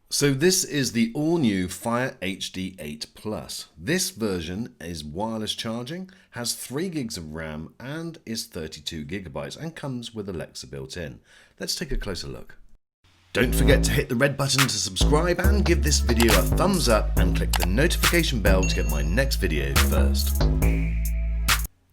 So this is the all-new Fire HD8 Plus. This version is wireless charging, has 3 gigs of RAM and is 32 gigabytes and comes with Alexa built in. Let's take a closer look. Don't forget to hit the red button to subscribe and give this video a thumbs up and click the notification bell to get my next video first.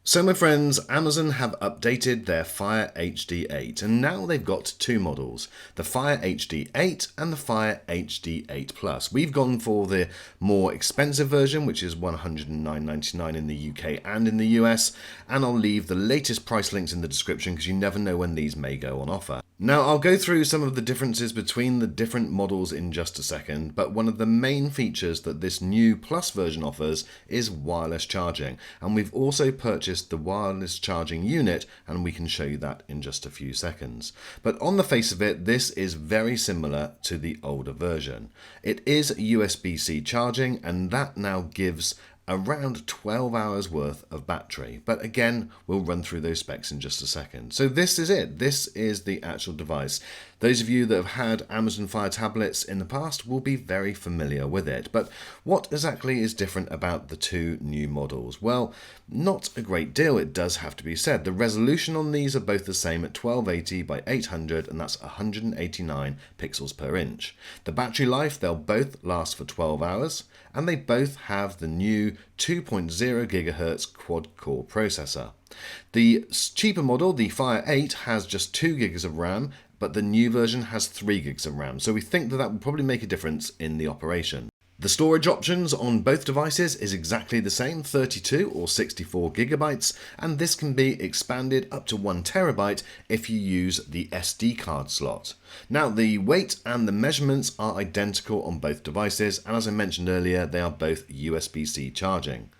So my friends, Amazon have updated their Fire HD8 and now they've got two models, the Fire HD8 and the Fire HD8 Plus. We've gone for the more expensive version, which is $109.99 in the UK and in the US, and I'll leave the latest price links in the description because you never know when these may go on offer. Now I'll go through some of the differences between the different models in just a second, but one of the main features that this new Plus version offers is wireless charging, and we've also purchased the wireless charging unit and we can show you that in just a few seconds. But on the face of it, this is very similar to the older version. It is USB-C charging and that now gives around 12 hours worth of battery, but again we'll run through those specs in just a second. So this is it, this is the actual device. Those of you that have had Amazon Fire tablets in the past will be very familiar with it, but what exactly is different about the two new models? Well, not a great deal, it does have to be said. The resolution on these are both the same at 1280 by 800 and that's 189 pixels per inch. The battery life, they'll both last for 12 hours and they both have the new 2.0 GHz quad-core processor. The cheaper model, the Fire 8, has just 2 gigs of RAM, but the new version has 3 gigs of RAM, so we think that will probably make a difference in the operation. The storage options on both devices is exactly the same, 32 or 64 gigabytes, and this can be expanded up to 1 terabyte if you use the SD card slot. Now the weight and the measurements are identical on both devices, and as I mentioned earlier, they are both USB-C charging.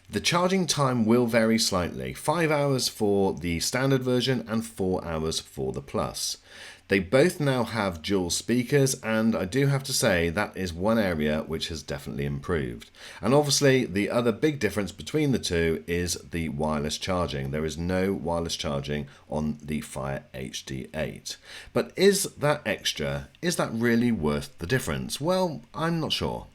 The charging time will vary slightly, 5 hours for the standard version and 4 hours for the Plus. They both now have dual speakers, and I do have to say that is one area which has definitely improved. And obviously the other big difference between the two is the wireless charging. There is no wireless charging on the Fire HD8. But is that extra? Is that really worth the difference? Well, I'm not sure.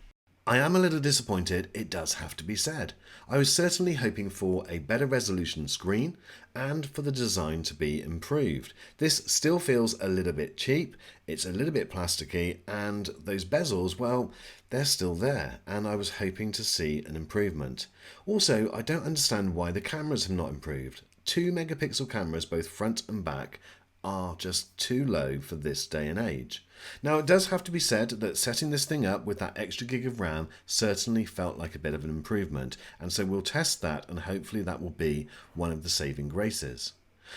I am a little disappointed, it does have to be said. I was certainly hoping for a better resolution screen and for the design to be improved. This still feels a little bit cheap, it's a little bit plasticky, and those bezels, well, they're still there, and I was hoping to see an improvement. Also, I don't understand why the cameras have not improved. 2 megapixel cameras, both front and back, are just too low for this day and age. Now it does have to be said that setting this thing up with that extra gig of RAM certainly felt like a bit of an improvement, and so we'll test that and hopefully that will be one of the saving graces.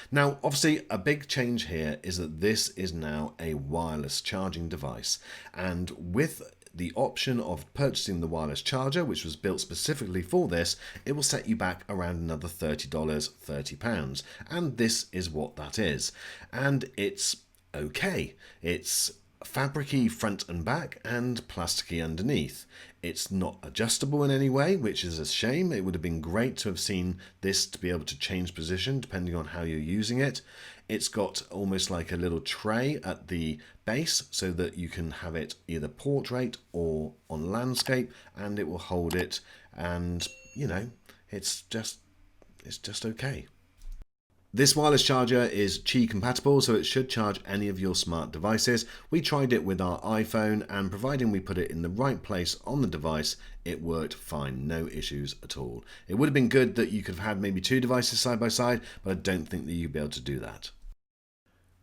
Now obviously a big change here is that this is now a wireless charging device, and with the option of purchasing the wireless charger, which was built specifically for this, it will set you back around another $30, £30, and this is what that is. And it's okay. It's fabricy front and back and plasticky underneath. It's not adjustable in any way, which is a shame. It would have been great to have seen this to be able to change position depending on how you're using it. It's got almost like a little tray at the base so that you can have it either portrait or on landscape, and it will hold it, and you know, it's just okay. This wireless charger is Qi compatible, so it should charge any of your smart devices. We tried it with our iPhone, and providing we put it in the right place on the device, it worked fine, no issues at all. It would have been good that you could have had maybe 2 devices side by side, but I don't think that you'd be able to do that.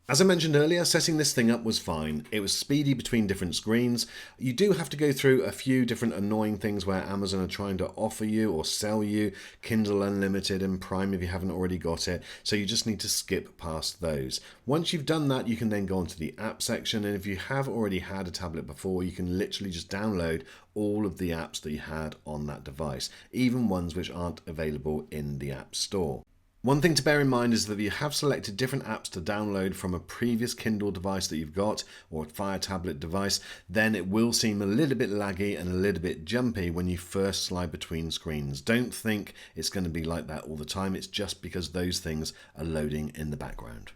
As I mentioned earlier, setting this thing up was fine. It was speedy between different screens. You do have to go through a few different annoying things where Amazon are trying to offer you or sell you Kindle Unlimited and Prime if you haven't already got it, so you just need to skip past those. Once you've done that, you can then go onto the app section, and if you have already had a tablet before, you can literally just download all of the apps that you had on that device, even ones which aren't available in the App Store. One thing to bear in mind is that if you have selected different apps to download from a previous Kindle device that you've got, or a Fire tablet device, then it will seem a little bit laggy and a little bit jumpy when you first slide between screens. Don't think it's going to be like that all the time, it's just because those things are loading in the background.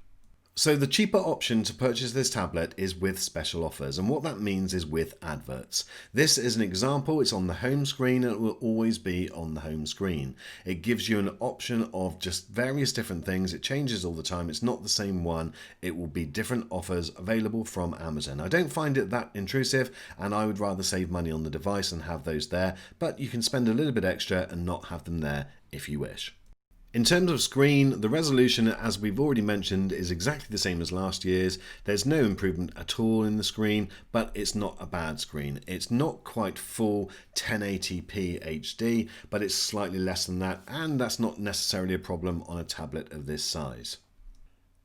So the cheaper option to purchase this tablet is with special offers, and what that means is with adverts. This is an example. It's on the home screen and it will always be on the home screen. It gives you an option of just various different things. It changes all the time. It's not the same one. It will be different offers available from Amazon. I don't find it that intrusive, and I would rather save money on the device and have those there, but you can spend a little bit extra and not have them there if you wish. In terms of screen, the resolution, as we've already mentioned, is exactly the same as last year's. There's no improvement at all in the screen, but it's not a bad screen. It's not quite full 1080p HD, but it's slightly less than that, and that's not necessarily a problem on a tablet of this size.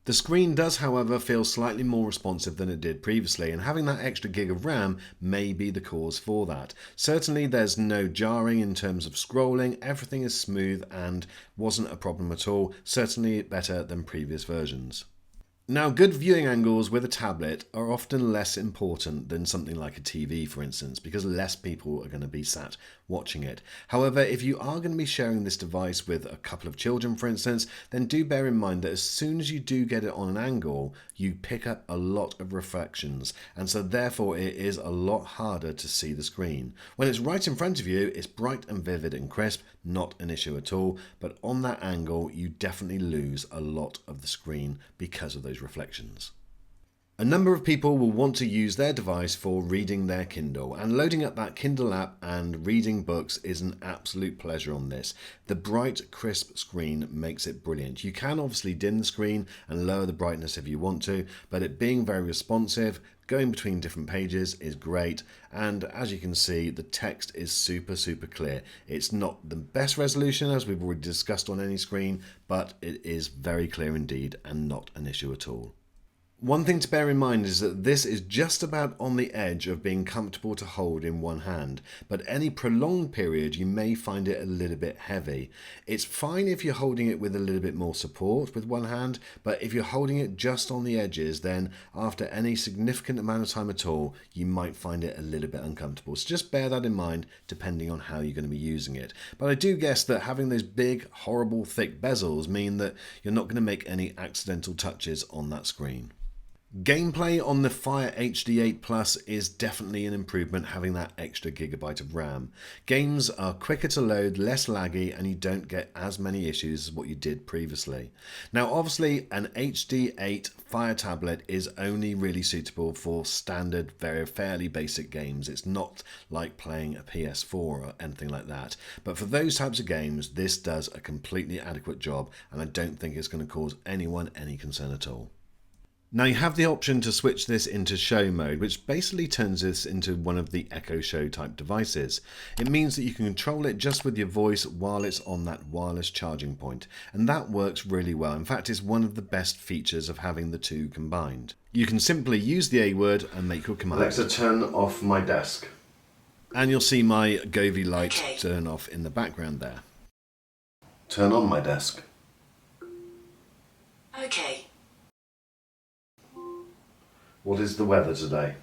The screen does, however, feel slightly more responsive than it did previously, and having that extra gig of RAM may be the cause for that. Certainly there's no jarring in terms of scrolling, everything is smooth and wasn't a problem at all, certainly better than previous versions. Now, good viewing angles with a tablet are often less important than something like a TV, for instance, because less people are going to be sat watching it. However, if you are going to be sharing this device with a couple of children, for instance, then do bear in mind that as soon as you do get it on an angle, you pick up a lot of reflections, and so therefore it is a lot harder to see the screen. When it's right in front of you, it's bright and vivid and crisp, not an issue at all, but on that angle, you definitely lose a lot of the screen because of those reflections. A number of people will want to use their device for reading their Kindle, and loading up that Kindle app and reading books is an absolute pleasure on this. The bright, crisp screen makes it brilliant. You can obviously dim the screen and lower the brightness if you want to, but it being very responsive, going between different pages is great, and as you can see, the text is super clear. It's not the best resolution, as we've already discussed on any screen, but it is very clear indeed and not an issue at all. One thing to bear in mind is that this is just about on the edge of being comfortable to hold in one hand, but any prolonged period you may find it a little bit heavy. It's fine if you're holding it with a little bit more support with one hand, but if you're holding it just on the edges, then after any significant amount of time at all, you might find it a little bit uncomfortable. So just bear that in mind depending on how you're going to be using it. But I do guess that having those big, horrible, thick bezels mean that you're not going to make any accidental touches on that screen. Gameplay on the Fire HD8 Plus is definitely an improvement, having that extra gigabyte of RAM. Games are quicker to load, less laggy, and you don't get as many issues as what you did previously. Now obviously an HD8 Fire tablet is only really suitable for standard, very fairly basic games. It's not like playing a PS4 or anything like that. But for those types of games, this does a completely adequate job, and I don't think it's going to cause anyone any concern at all. Now you have the option to switch this into show mode, which basically turns this into one of the Echo Show type devices. It means that you can control it just with your voice while it's on that wireless charging point, and that works really well. In fact, it's one of the best features of having the two combined. You can simply use the A word and make your command. Alexa, turn off my desk. And you'll see my Govee light turn off in the background there. Turn on my desk. Okay. What is the weather today?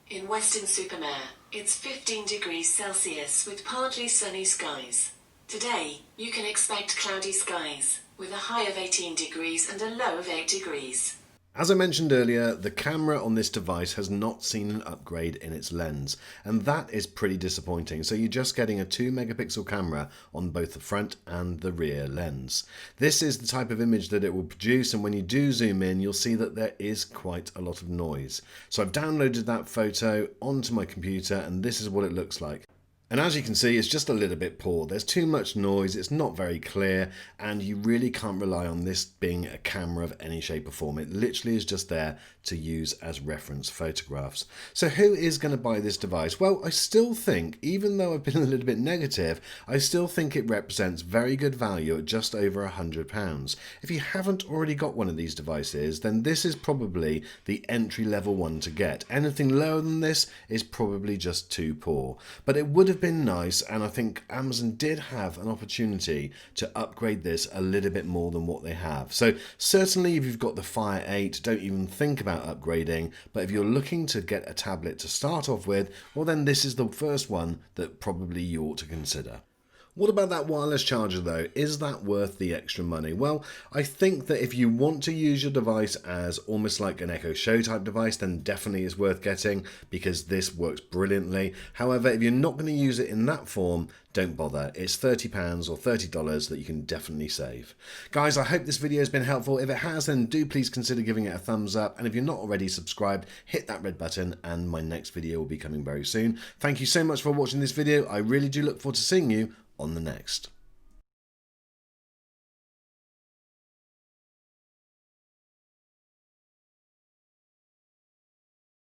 In Weston-super-Mare, it's 15 degrees Celsius with partly sunny skies. Today, you can expect cloudy skies, with a high of 18 degrees and a low of 8 degrees. As I mentioned earlier, the camera on this device has not seen an upgrade in its lens, and that is pretty disappointing. So you're just getting a 2 megapixel camera on both the front and the rear lens. This is the type of image that it will produce, and when you do zoom in, you'll see that there is quite a lot of noise. So I've downloaded that photo onto my computer, and this is what it looks like. And as you can see, it's just a little bit poor. There's too much noise, it's not very clear, and you really can't rely on this being a camera of any shape or form. It literally is just there to use as reference photographs. So who is going to buy this device? Well, I still think, even though I've been a little bit negative, I still think it represents very good value at just over £100. If you haven't already got one of these devices, then this is probably the entry-level one to get. Anything lower than this is probably just too poor. But it would have been nice, and I think Amazon did have an opportunity to upgrade this a little bit more than what they have. So certainly if you've got the Fire 8, don't even think about upgrading, but if you're looking to get a tablet to start off with, well then this is the first one that probably you ought to consider. What about that wireless charger though? Is that worth the extra money? Well, I think that if you want to use your device as almost like an Echo Show type device, then definitely it's worth getting because this works brilliantly. However, if you're not going to use it in that form, don't bother. It's £30 or $30 that you can definitely save. Guys, I hope this video has been helpful. If it has, then do please consider giving it a thumbs up. And if you're not already subscribed, hit that red button and my next video will be coming very soon. Thank you so much for watching this video. I really do look forward to seeing you on the next.